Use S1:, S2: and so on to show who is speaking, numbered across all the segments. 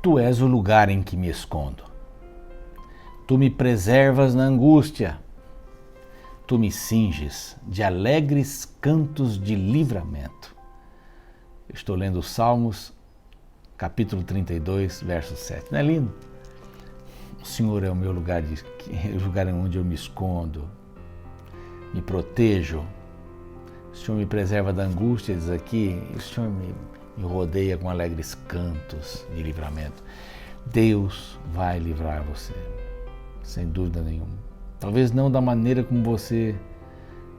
S1: Tu és o lugar em que me escondo. Tu me preservas na angústia. Tu me cinges de alegres cantos de livramento. Eu estou lendo os Salmos, capítulo 32, verso 7. Não é lindo? O Senhor é o meu lugar, o lugar onde eu me escondo, me protejo. O Senhor me preserva da angústia, diz aqui. O Senhor me rodeia com alegres cantos de livramento. Deus vai livrar você, sem dúvida nenhuma. Talvez não da maneira como você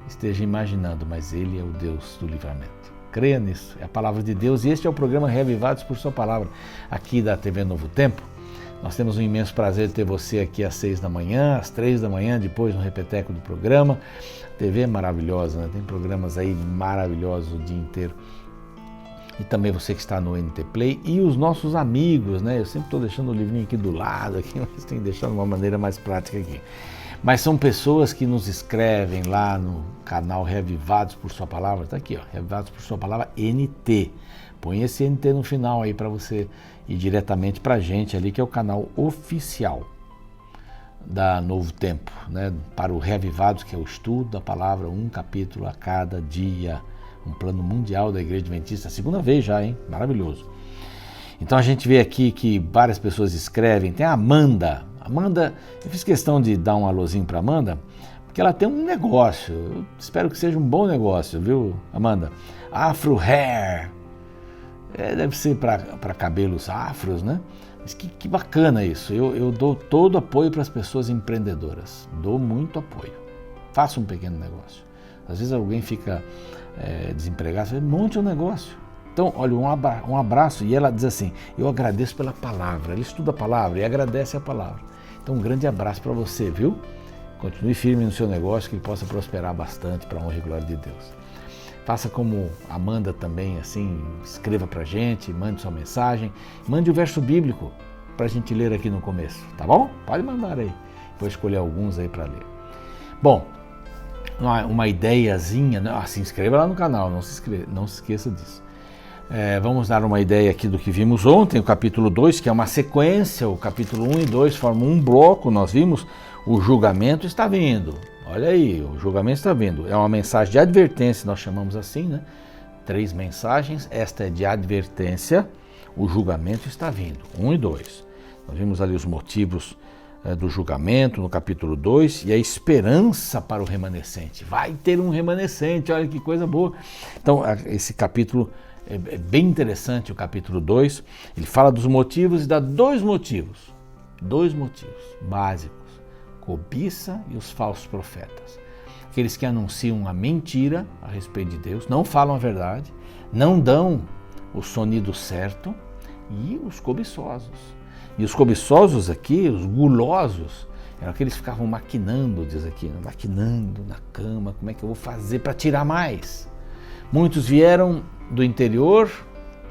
S1: esteja imaginando, mas Ele é o Deus do livramento. Creia nisso, é a palavra de Deus e este é o programa Reavivados por Sua Palavra, aqui da TV Novo Tempo. Nós temos um imenso prazer de ter você aqui às 6 da manhã, às 3 da manhã, depois no repeteco do programa. A TV é maravilhosa, né? Tem programas aí maravilhosos o dia inteiro. E também você que está no NT Play e os nossos amigos, né? Eu sempre estou deixando o livrinho aqui do lado, aqui, mas tenho que deixar de uma maneira mais prática aqui. Mas são pessoas que nos escrevem lá no canal Reavivados por Sua Palavra, está aqui, ó, Reavivados por Sua Palavra NT. Põe esse NT no final aí para você ir diretamente para a gente ali, que é o canal oficial da Novo Tempo, né? Para o Reavivados, que é o estudo da palavra, um capítulo a cada dia, um plano mundial da Igreja Adventista, a segunda vez já, hein? Maravilhoso. Então a gente vê aqui que várias pessoas escrevem, tem a Amanda, eu fiz questão de dar um alôzinho para Amanda, porque ela tem um negócio, eu espero que seja um bom negócio, viu, Amanda? Afro Hair, deve ser para cabelos afros, né? Mas que bacana isso, eu dou todo apoio para as pessoas empreendedoras, dou muito apoio, faça um pequeno negócio. Às vezes alguém fica desempregado, você monte um negócio. Então, olha, um abraço, e ela diz assim, eu agradeço pela palavra, ela estuda a palavra e agradece a palavra. Então, um grande abraço para você, viu? Continue firme no seu negócio, que ele possa prosperar bastante para a honra e glória de Deus. Faça como Amanda também, assim, escreva para a gente, mande sua mensagem, mande o verso bíblico para a gente ler aqui no começo, tá bom? Pode mandar aí, vou escolher alguns aí para ler. Bom, uma ideiazinha, se inscreva lá no canal, não se esqueça disso. Vamos dar uma ideia aqui do que vimos ontem, o capítulo 2, que é uma sequência, o capítulo 1 e 2 formam um bloco, nós vimos, o julgamento está vindo, olha aí, o julgamento está vindo, é uma mensagem de advertência, nós chamamos assim, né? 3 mensagens, esta é de advertência, o julgamento está vindo, 1 e 2. Nós vimos ali os motivos do julgamento no capítulo 2 e a esperança para o remanescente, vai ter um remanescente, olha que coisa boa. Então, esse capítulo é bem interessante, o capítulo 2, ele fala dos motivos e dá dois motivos básicos, cobiça e os falsos profetas. Aqueles que anunciam a mentira a respeito de Deus, não falam a verdade, não dão o sonido certo, e os cobiçosos. E os cobiçosos aqui, os gulosos, eram aqueles que ficavam maquinando, diz aqui, maquinando na cama, como é que eu vou fazer para tirar mais? Muitos vieram do interior,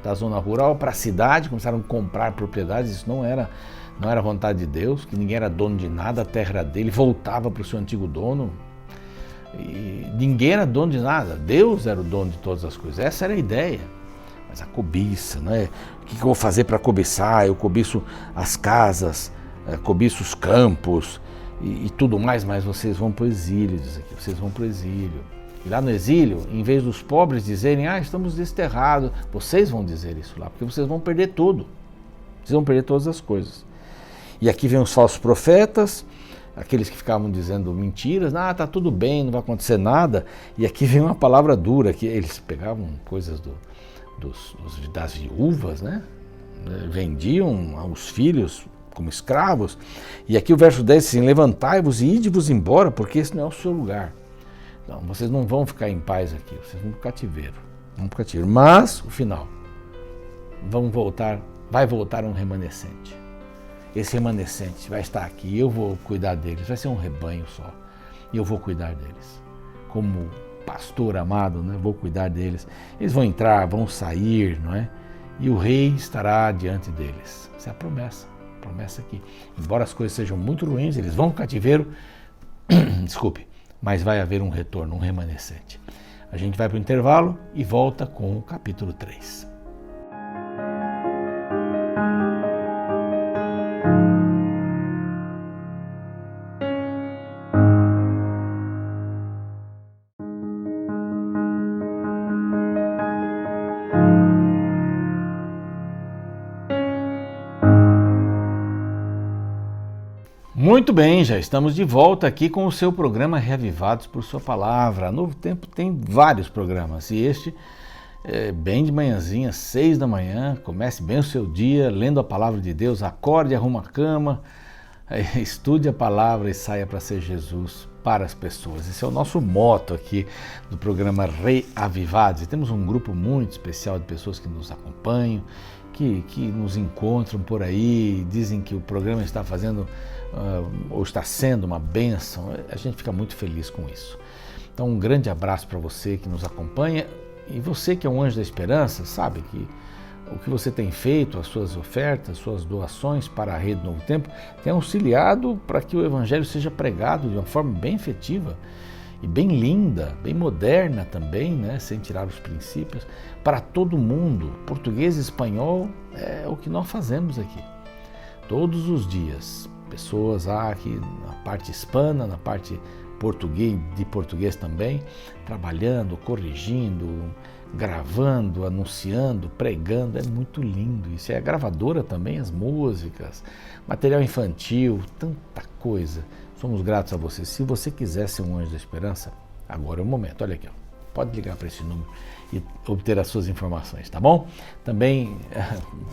S1: da zona rural, para a cidade, começaram a comprar propriedades, isso não era vontade de Deus, que ninguém era dono de nada, a terra era dele, voltava para o seu antigo dono, e ninguém era dono de nada, Deus era o dono de todas as coisas, essa era a ideia. Mas a cobiça, né? O que eu vou fazer para cobiçar? Eu cobiço as casas, cobiço os campos e tudo mais, mas vocês vão para o exílio, diz aqui, vocês vão para o exílio. E lá no exílio, em vez dos pobres dizerem, estamos desterrados, vocês vão dizer isso lá, porque vocês vão perder tudo. Vocês vão perder todas as coisas. E aqui vem os falsos profetas, aqueles que ficavam dizendo mentiras, tá tudo bem, não vai acontecer nada. E aqui vem uma palavra dura, que eles pegavam coisas das viúvas, né? Vendiam os filhos como escravos. E aqui o verso 10 diz assim, levantai-vos e ide-vos embora, porque esse não é o seu lugar. Não, vocês não vão ficar em paz aqui, vocês vão para o cativeiro. Mas, o final, vai voltar um remanescente. Esse remanescente vai estar aqui, eu vou cuidar deles, vai ser um rebanho só. E eu vou cuidar deles. Como pastor amado, né? Vou cuidar deles. Eles vão entrar, vão sair, não é? E o rei estará diante deles. Essa é a promessa aqui. Embora as coisas sejam muito ruins, eles vão para o cativeiro, desculpe, mas vai haver um retorno, um remanescente. A gente vai para o intervalo e volta com o capítulo 3. Muito bem, já estamos de volta aqui com o seu programa Reavivados por Sua Palavra. A Novo Tempo tem vários programas e este é bem de manhãzinha, 6 da manhã. Comece bem o seu dia lendo a Palavra de Deus, acorde, arruma a cama, estude a Palavra e saia para ser Jesus para as pessoas. Esse é o nosso moto aqui do programa Reavivados. E temos um grupo muito especial de pessoas que nos acompanham, que nos encontram por aí, dizem que o programa está fazendo ou está sendo uma bênção. A gente fica muito feliz com isso. Então um grande abraço para você que nos acompanha, e você que é um anjo da esperança, sabe que o que você tem feito, as suas ofertas, suas doações para a Rede Novo Tempo, tem auxiliado para que o Evangelho seja pregado de uma forma bem efetiva e bem linda, bem moderna também, né? Sem tirar os princípios, para todo mundo. Português e espanhol é o que nós fazemos aqui. Todos os dias, pessoas aqui na parte hispana, na parte de português também, trabalhando, corrigindo, gravando, anunciando, pregando. É muito lindo isso. É a gravadora também, as músicas, material infantil, tanta coisa. Somos gratos a você. Se você quiser ser um anjo da esperança, agora é o momento. Olha aqui, ó. Pode ligar para esse número e obter as suas informações, tá bom? Também,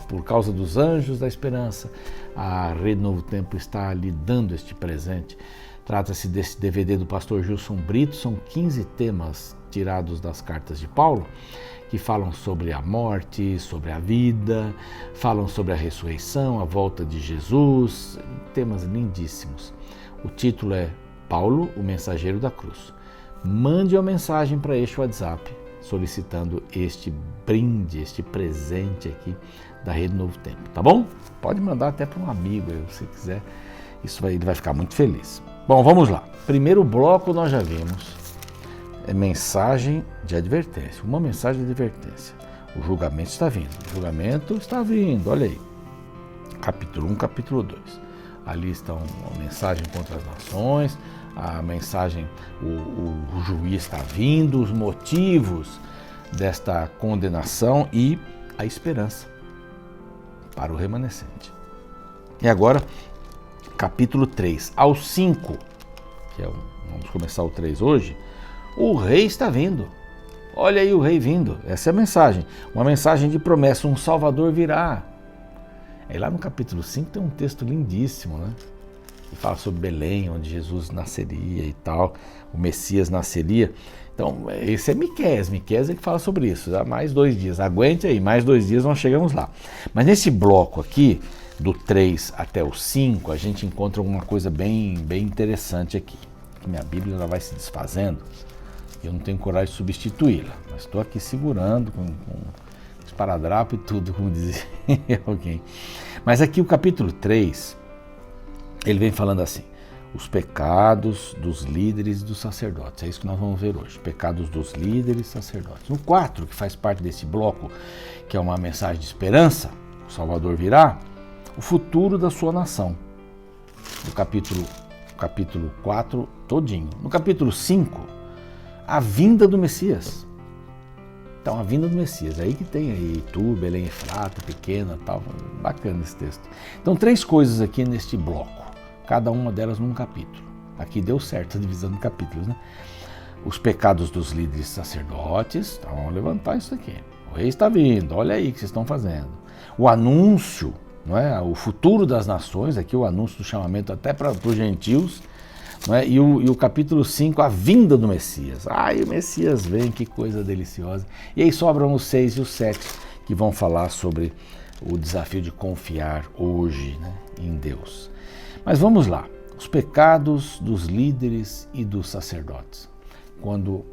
S1: por causa dos anjos da esperança, a Rede Novo Tempo está lhe dando este presente. Trata-se desse DVD do pastor Gilson Brito. São 15 temas tirados das cartas de Paulo, que falam sobre a morte, sobre a vida, falam sobre a ressurreição, a volta de Jesus, temas lindíssimos. O título é Paulo, o Mensageiro da Cruz. Mande uma mensagem para este WhatsApp solicitando este brinde, este presente aqui da Rede Novo Tempo, tá bom? Pode mandar até para um amigo, se quiser, ele vai ficar muito feliz. Bom, vamos lá. Primeiro bloco nós já vimos, é mensagem de advertência, uma mensagem de advertência. O julgamento está vindo, olha aí. Capítulo 1, capítulo 2. Ali estão a mensagem contra as nações, a mensagem, o juiz está vindo, os motivos desta condenação e a esperança para o remanescente. E agora, capítulo 3 ao 5, vamos começar o 3 hoje. O rei está vindo. Olha aí o rei vindo. Essa é a mensagem. Uma mensagem de promessa. Um Salvador virá. Aí lá no capítulo 5 tem um texto lindíssimo, né? Que fala sobre Belém, onde Jesus nasceria e tal. O Messias nasceria. Então, esse é Miqueias. Miqueias é que fala sobre isso. Dá mais 2 dias. Aguente aí, mais 2 dias nós chegamos lá. Mas nesse bloco aqui, do 3 até o 5, a gente encontra uma coisa bem interessante aqui. Que minha Bíblia ela vai se desfazendo. Eu não tenho coragem de substituí-la, mas estou aqui segurando com esparadrapo e tudo, como dizia alguém. Mas aqui o capítulo 3, ele vem falando assim, os pecados dos líderes e dos sacerdotes. É isso que nós vamos ver hoje, pecados dos líderes e sacerdotes. No 4, que faz parte desse bloco, que é uma mensagem de esperança, o Salvador virá, o futuro da sua nação. No capítulo 4 todinho. No capítulo 5, a vinda do Messias. Então, a vinda do Messias. É aí que tem aí Tu, Belém Efrata, pequena, tal. Bacana esse texto. Então, 3 coisas aqui neste bloco. Cada uma delas num capítulo. Aqui deu certo a divisão de capítulos, né? Os pecados dos líderes sacerdotes. Então, vamos levantar isso aqui. O rei está vindo. Olha aí o que vocês estão fazendo. O anúncio, não é? O futuro das nações. Aqui o anúncio do chamamento até para os gentios. Não é? E o capítulo 5, a vinda do Messias. Ai, o Messias vem, que coisa deliciosa. E aí sobram os 6 e os 7, que vão falar sobre o desafio de confiar hoje, né, em Deus. Mas vamos lá. Os pecados dos líderes e dos sacerdotes. Quando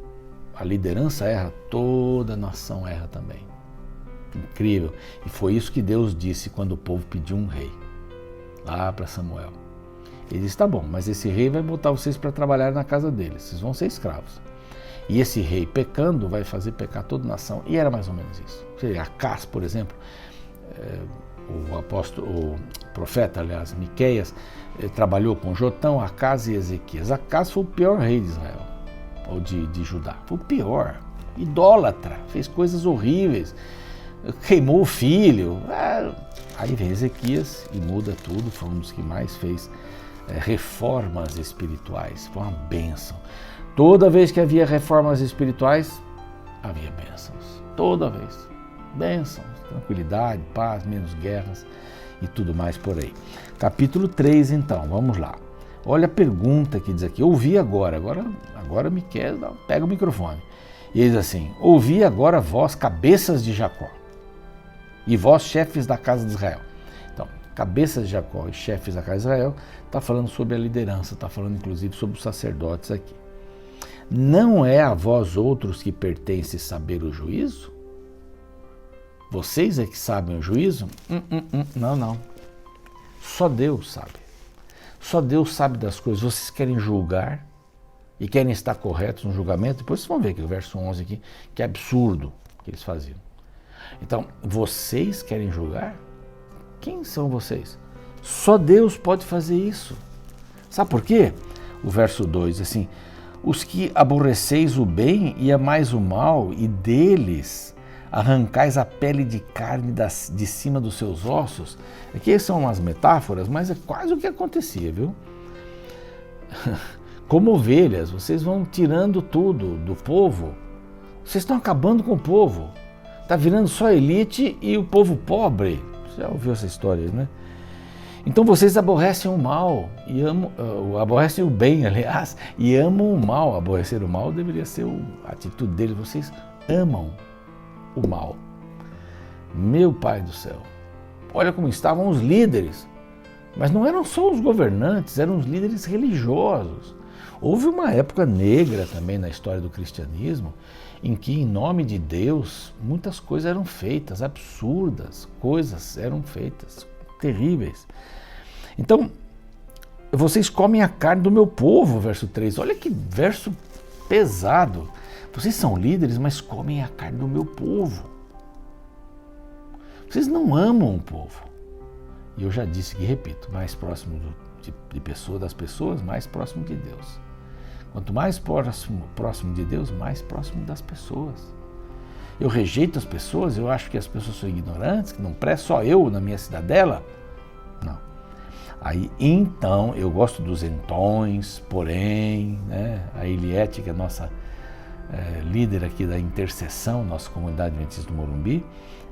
S1: a liderança erra, toda a nação erra também. Incrível. E foi isso que Deus disse quando o povo pediu um rei, lá para Samuel. Ele disse, tá bom, mas esse rei vai botar vocês para trabalhar na casa dele, vocês vão ser escravos. E esse rei pecando vai fazer pecar toda a nação. E era mais ou menos isso. Acás, por exemplo, o profeta, aliás, Miqueias, trabalhou com Jotão, Acás e Ezequias. Acás foi o pior rei de Israel, ou de Judá. Foi o pior, idólatra, fez coisas horríveis, queimou o filho. Aí vem Ezequias e muda tudo, foi um dos que mais fez reformas espirituais. Foi uma bênção. Toda vez que havia reformas espirituais, havia bênçãos. Toda vez. Bênçãos, tranquilidade, paz, menos guerras e tudo mais por aí. Capítulo 3, então, vamos lá. Olha a pergunta que diz aqui. Ouvi agora me quer, pega o microfone. E ele diz assim, ouvi agora vós, cabeças de Jacó, e vós, chefes da casa de Israel. Então, cabeças de Jacó e chefes da casa de Israel, está falando sobre a liderança, está falando inclusive sobre os sacerdotes aqui. Não é a vós outros que pertence saber o juízo? Vocês é que sabem o juízo? Não. Só Deus sabe. Só Deus sabe das coisas. Vocês querem julgar e querem estar corretos no julgamento? Depois vocês vão ver que o verso 11 aqui, que é absurdo que eles faziam. Então, vocês querem julgar? Quem são vocês? Só Deus pode fazer isso. Sabe por quê? O verso 2, assim, os que aborreceis o bem e amais o mal, e deles arrancais a pele de carne de cima dos seus ossos. Aqui são umas metáforas, mas é quase o que acontecia, viu? Como ovelhas, vocês vão tirando tudo do povo. Vocês estão acabando com o povo. Está virando só elite e o povo pobre. Você já ouviu essa história, né? Então vocês aborrecem o mal e aborrecem o bem, aliás, e amam o mal. Aborrecer o mal deveria ser a atitude deles. Vocês amam o mal. Meu Pai do céu, olha como estavam os líderes. Mas não eram só os governantes, eram os líderes religiosos. Houve uma época negra também na história do cristianismo, em que, em nome de Deus, muitas coisas eram feitas, absurdas coisas eram feitas, terríveis. Então, vocês comem a carne do meu povo, verso 3. Olha que verso pesado. Vocês são líderes, mas comem a carne do meu povo. Vocês não amam o povo. E eu já disse que, repito, mais próximo das pessoas, mais próximo de Deus. Quanto mais próximo de Deus, mais próximo das pessoas. Eu rejeito as pessoas, eu acho que as pessoas são ignorantes, que não prestam, só eu na minha cidadela. Não. Aí, então, eu gosto dos entões, porém, né? A Eliette, que é a nossa líder aqui da intercessão, nossa comunidade adventista do Morumbi,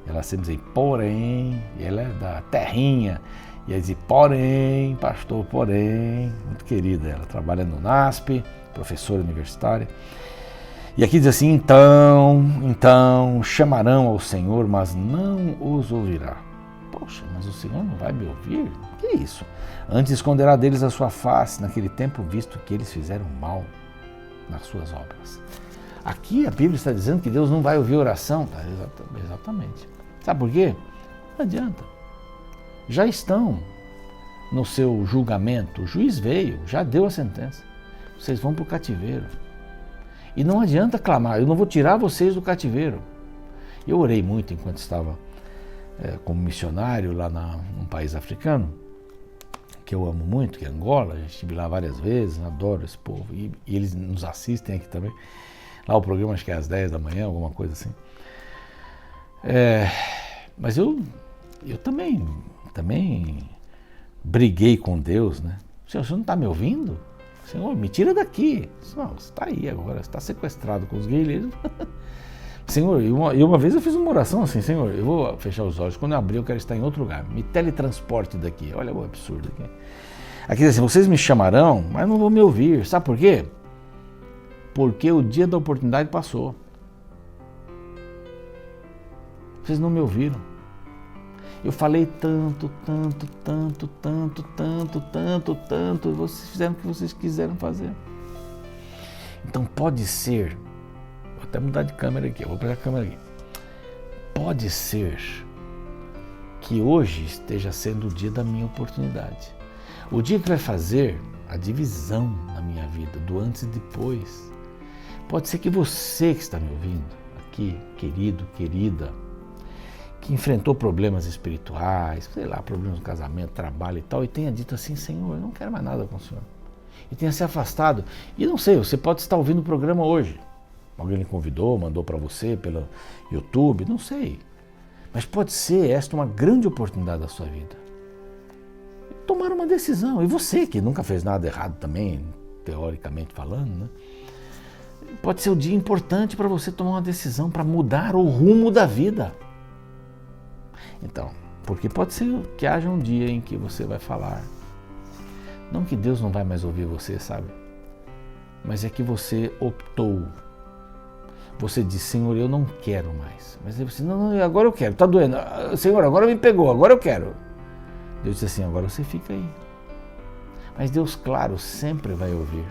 S1: ela sempre diz, porém, ela é da terrinha, e ela diz, porém, pastor, porém, muito querida, ela trabalha no NASP, professora universitária, e aqui diz assim, então, chamarão ao Senhor, mas não os ouvirá. Poxa, mas o Senhor não vai me ouvir? Que isso? Antes esconderá deles a sua face, naquele tempo, visto que eles fizeram mal nas suas obras. Aqui a Bíblia está dizendo que Deus não vai ouvir oração. Tá? Exatamente. Sabe por quê? Não adianta. Já estão no seu julgamento. O juiz veio, já deu a sentença. Vocês vão para o cativeiro. E não adianta clamar, eu não vou tirar vocês do cativeiro. Eu orei muito enquanto estava como missionário lá num país africano, que eu amo muito, que é Angola. Já estive lá várias vezes, adoro esse povo. E eles nos assistem aqui também. Lá o programa acho que é às 10 da manhã, alguma coisa assim. Mas eu também briguei com Deus, né? Senhor, você não está me ouvindo? Senhor, me tira daqui. Não, você está aí agora, você está sequestrado com os guerrilheiros. Senhor, e uma vez eu fiz uma oração assim, Senhor, eu vou fechar os olhos, quando eu abrir eu quero estar em outro lugar, me teletransporte daqui. Olha o absurdo aqui. Aqui diz assim, vocês me chamarão, mas não vão me ouvir. Sabe por quê? Porque o dia da oportunidade passou. Vocês não me ouviram. Eu falei tanto, vocês fizeram o que vocês quiseram fazer. Então pode ser, vou até mudar de câmera aqui, eu vou pegar a câmera aqui. Pode ser que hoje esteja sendo o dia da minha oportunidade. O dia que vai fazer a divisão na minha vida, do antes e depois. Pode ser que você que está me ouvindo aqui, querido, querida, que enfrentou problemas espirituais, sei lá, problemas no casamento, trabalho e tal, e tenha dito assim, Senhor, eu não quero mais nada com o Senhor. E tenha se afastado. E não sei, você pode estar ouvindo o programa hoje. Alguém lhe convidou, mandou para você pelo YouTube, não sei. Mas pode ser esta uma grande oportunidade da sua vida. tomar uma decisão. E você, que nunca fez nada errado também, teoricamente falando, né? Pode ser um dia importante para você tomar uma decisão, para mudar o rumo da vida. Então, porque pode ser que haja um dia em que você vai falar, não que Deus não vai mais ouvir você, sabe? Mas é que você optou. Você disse, Senhor, eu não quero mais. Mas aí você, não, agora eu quero, está doendo. Senhor, agora me pegou, agora eu quero. Deus disse assim, agora você fica aí. Mas Deus, claro, sempre vai ouvir.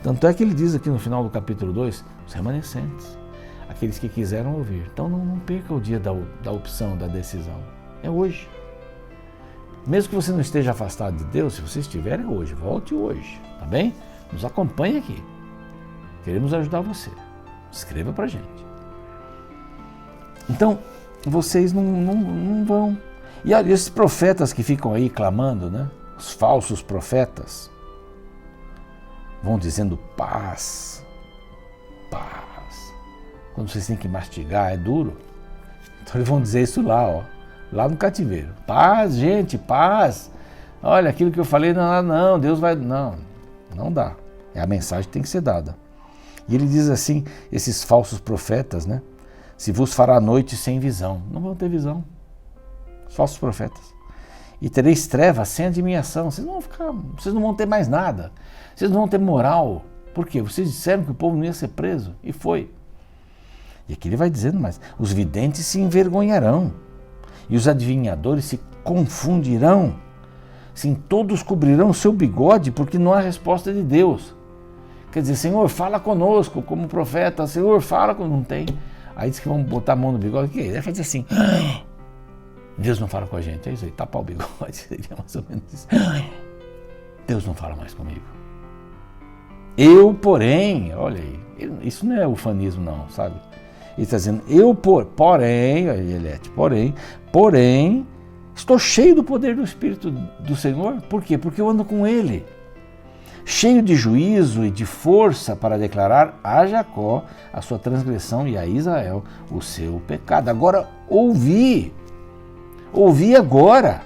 S1: Tanto é que ele diz aqui no final do capítulo 2, os remanescentes, aqueles que quiseram ouvir. Então não perca o dia da opção, da decisão. É hoje. Mesmo que você não esteja afastado de Deus, se você estiver, é hoje. Volte hoje, tá bem? Nos acompanhe aqui. Queremos ajudar você. Escreva pra gente. Então, vocês não vão. E olha, esses profetas que ficam aí clamando, né? Os falsos profetas, vão dizendo paz, paz. Quando vocês têm que mastigar, é duro. Então eles vão dizer isso lá, ó, lá no cativeiro. Paz, gente, paz. Olha, aquilo que eu falei, não, Deus vai... Não dá. É a mensagem que tem que ser dada. E ele diz assim, esses falsos profetas, né? Se vos fará noite sem visão. Não vão ter visão. Os falsos profetas. E tereis trevas sem adivinhação. Vocês não vão ter mais nada. Vocês não vão ter moral. Por quê? Vocês disseram que o povo não ia ser preso. E foi. E aqui ele vai dizendo mais. Os videntes se envergonharão. E os adivinhadores se confundirão. Sim, todos cobrirão o seu bigode, porque não há resposta de Deus. Quer dizer, Senhor, fala conosco, como profeta. Senhor, fala quando não tem. Aí diz que vão botar a mão no bigode. Ele vai dizer assim... Deus não fala com a gente, é isso aí, tapar o bigode, seria mais ou menos isso. Deus não fala mais comigo. Eu, porém, olha aí, isso não é ufanismo não, sabe? Ele está dizendo, porém, estou cheio do poder do Espírito do Senhor. Por quê? Porque eu ando com Ele. Cheio de juízo e de força para declarar a Jacó a sua transgressão e a Israel o seu pecado. Agora, ouvi agora.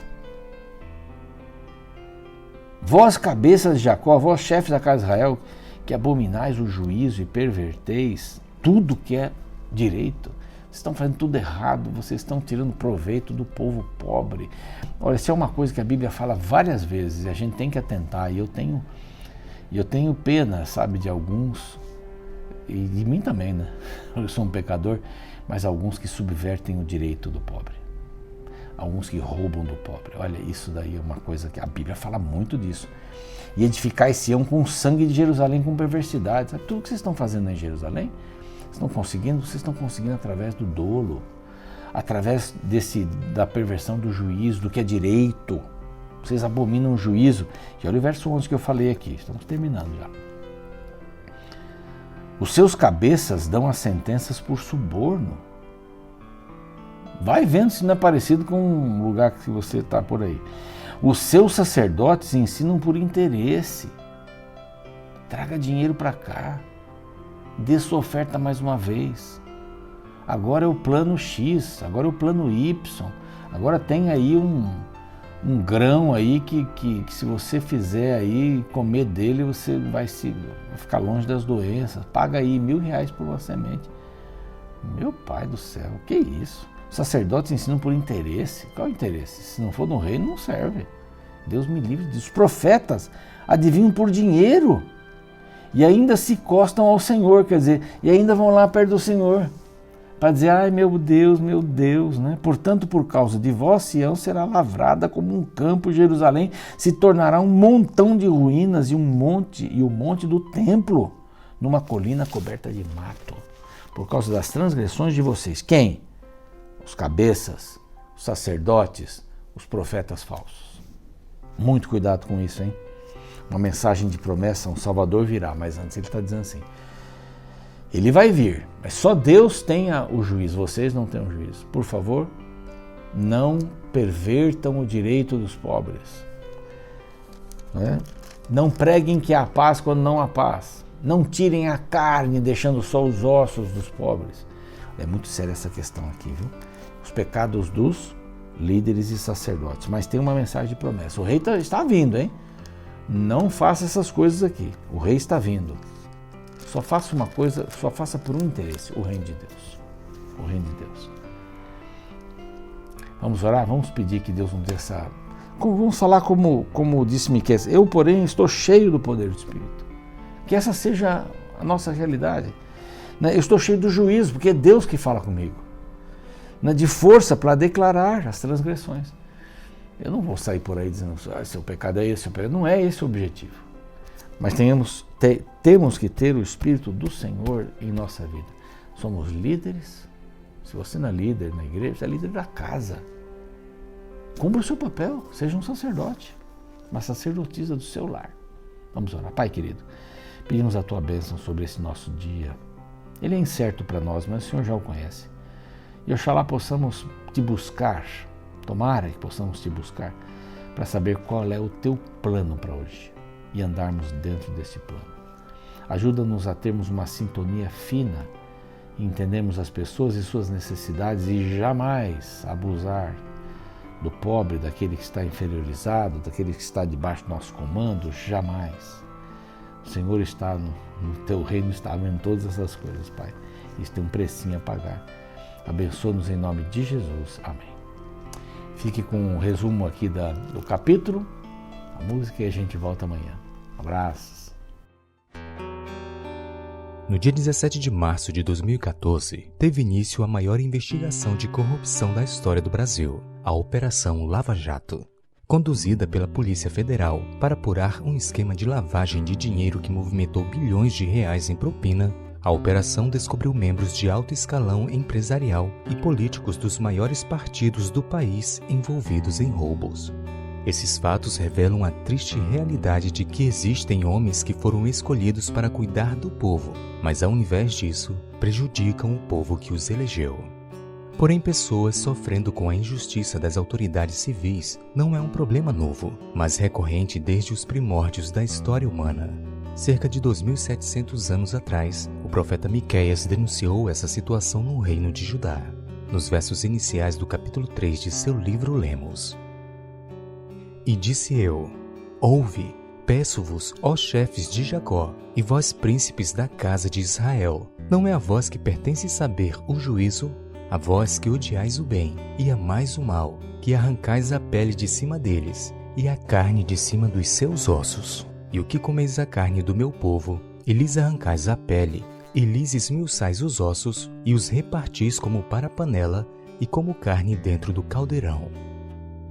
S1: Vós, cabeças de Jacó, vós, chefes da casa de Israel, que abominais o juízo e perverteis tudo que é direito. Vocês estão fazendo tudo errado, vocês estão tirando proveito do povo pobre. Olha, isso é uma coisa que a Bíblia fala várias vezes e a gente tem que atentar. E eu tenho pena, sabe, de alguns, e de mim também, né? Eu sou um pecador, mas alguns que subvertem o direito do pobre. Alguns que roubam do pobre. Olha, isso daí é uma coisa que a Bíblia fala muito disso. E edificar Sião com o sangue de Jerusalém com perversidade. Sabe tudo que vocês estão fazendo em Jerusalém? Vocês estão conseguindo através do dolo, através da perversão do juízo, do que é direito. Vocês abominam o juízo. E olha o verso 11 que eu falei aqui. Estamos terminando já. Os seus cabeças dão as sentenças por suborno. Vai vendo se não é parecido com um lugar que você está por aí. Os seus sacerdotes ensinam por interesse. Traga dinheiro para cá. Dê sua oferta mais uma vez. Agora é o plano X, agora é o plano Y. Agora tem aí um grão aí que se você fizer aí, comer dele, você vai ficar longe das doenças. Paga aí R$1.000 por uma semente. Meu pai do céu, que isso? Os sacerdotes ensinam por interesse. Qual é o interesse? Se não for no reino, não serve. Deus me livre disso. Os profetas adivinham por dinheiro e ainda se costam ao Senhor, quer dizer, e ainda vão lá perto do Senhor para dizer, ai meu Deus, né? Portanto, por causa de vós, Sião será lavrada como um campo, Jerusalém se tornará um montão de ruínas e o monte do templo numa colina coberta de mato, por causa das transgressões de vocês. Quem? Os cabeças, os sacerdotes, os profetas falsos. Muito cuidado com isso, hein? Uma mensagem de promessa, um Salvador virá, mas antes ele está dizendo assim, ele vai vir, mas só Deus tem o juízo, vocês não têm o juízo. Por favor, não pervertam o direito dos pobres. Não preguem que há paz quando não há paz. Não tirem a carne, deixando só os ossos dos pobres. É muito séria essa questão aqui, viu? Os pecados dos líderes e sacerdotes. Mas tem uma mensagem de promessa. O rei está vindo, hein? Não faça essas coisas aqui. O rei está vindo. Só faça uma coisa, só faça por um interesse, o reino de Deus. O reino de Deus. Vamos orar? Vamos pedir que Deus nos dê essa... Vamos falar como disse Miqueias, eu, porém, estou cheio do poder do Espírito. Que essa seja a nossa realidade. Eu estou cheio do juízo, porque é Deus que fala comigo. De força para declarar as transgressões. Eu não vou sair por aí dizendo, seu pecado é esse, seu pecado. Não é esse o objetivo. Mas temos que ter o Espírito do Senhor em nossa vida. Somos líderes. Se você não é líder na igreja, você é líder da casa. Cumpra o seu papel, seja um sacerdote, uma sacerdotisa do seu lar. Vamos orar. Pai querido, pedimos a tua bênção sobre esse nosso dia. Ele é incerto para nós, mas o Senhor já o conhece. E oxalá possamos te buscar, tomara que possamos te buscar, para saber qual é o teu plano para hoje e andarmos dentro desse plano. Ajuda-nos a termos uma sintonia fina e entendermos as pessoas e suas necessidades e jamais abusar do pobre, daquele que está inferiorizado, daquele que está debaixo do nosso comando, jamais. O Senhor está no teu reino, está vendo todas essas coisas, Pai. Isso tem um precinho a pagar. Abençoa-nos em nome de Jesus. Amém. Fique com um resumo aqui do capítulo, a música, e a gente volta amanhã. Abraços.
S2: No dia 17 de março de 2014, teve início a maior investigação de corrupção da história do Brasil, a Operação Lava Jato, conduzida pela Polícia Federal para apurar um esquema de lavagem de dinheiro que movimentou bilhões de reais em propina. A operação descobriu membros de alto escalão empresarial e políticos dos maiores partidos do país envolvidos em roubos. Esses fatos revelam a triste realidade de que existem homens que foram escolhidos para cuidar do povo, mas ao invés disso, prejudicam o povo que os elegeu. Porém, pessoas sofrendo com a injustiça das autoridades civis não é um problema novo, mas recorrente desde os primórdios da história humana. Cerca de 2.700 anos atrás, o profeta Miqueias denunciou essa situação no reino de Judá. Nos versos iniciais do capítulo 3 de seu livro lemos: E disse eu, ouve, peço-vos, ó chefes de Jacó, e vós príncipes da casa de Israel, não é a vós que pertence saber o juízo? A vós que odiais o bem e amais o mal, que arrancais a pele de cima deles e a carne de cima dos seus ossos, e o que comeis a carne do meu povo, e lhes arrancais a pele, e lhes esmiuçais os ossos, e os repartis como para panela e como carne dentro do caldeirão.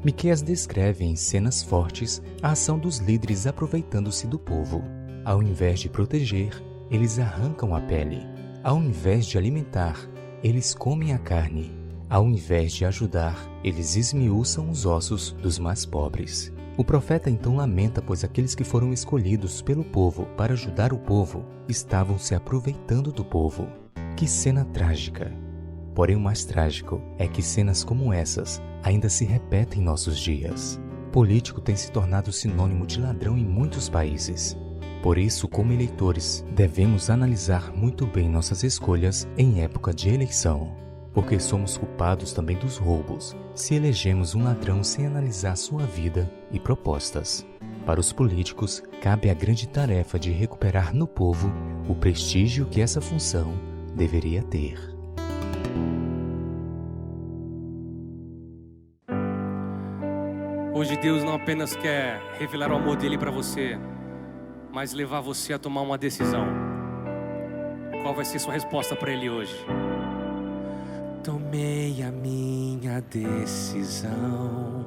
S2: Miqueias descreve em cenas fortes a ação dos líderes aproveitando-se do povo. Ao invés de proteger, eles arrancam a pele. Ao invés de alimentar, eles comem a carne. Ao invés de ajudar, eles esmiuçam os ossos dos mais pobres. O profeta então lamenta, pois aqueles que foram escolhidos pelo povo para ajudar o povo estavam se aproveitando do povo. Que cena trágica! Porém, o mais trágico é que cenas como essas ainda se repetem em nossos dias. Político tem se tornado sinônimo de ladrão em muitos países. Por isso, como eleitores, devemos analisar muito bem nossas escolhas em época de eleição, porque somos culpados também dos roubos, se elegemos um ladrão sem analisar sua vida e propostas. Para os políticos, cabe a grande tarefa de recuperar no povo o prestígio que essa função deveria ter.
S3: Hoje Deus não apenas quer revelar o amor dele para você, mas levar você a tomar uma decisão. Qual vai ser sua resposta para ele hoje? Tomei a minha decisão,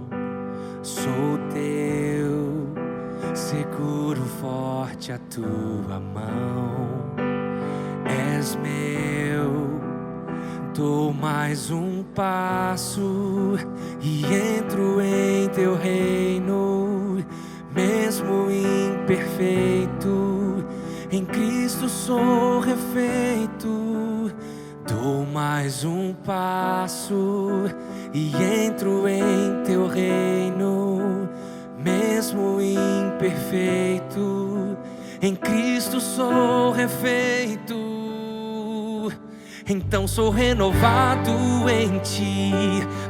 S3: sou teu, seguro forte a tua mão, és meu, dou mais um passo e entro em teu reino, mesmo imperfeito, em Cristo sou refeito. Dou mais um passo e entro em teu reino, mesmo imperfeito, em Cristo sou refeito. Então sou renovado em ti,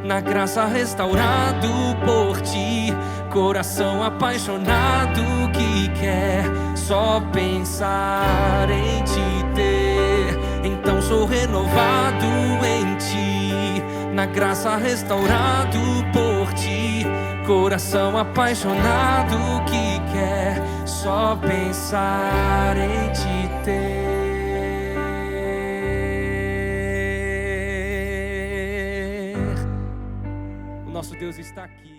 S3: na graça restaurado por ti, coração apaixonado que quer só pensar em te ter. Então sou renovado em ti, na graça restaurado por ti, coração apaixonado que quer só pensar em te ter. Nosso Deus está aqui.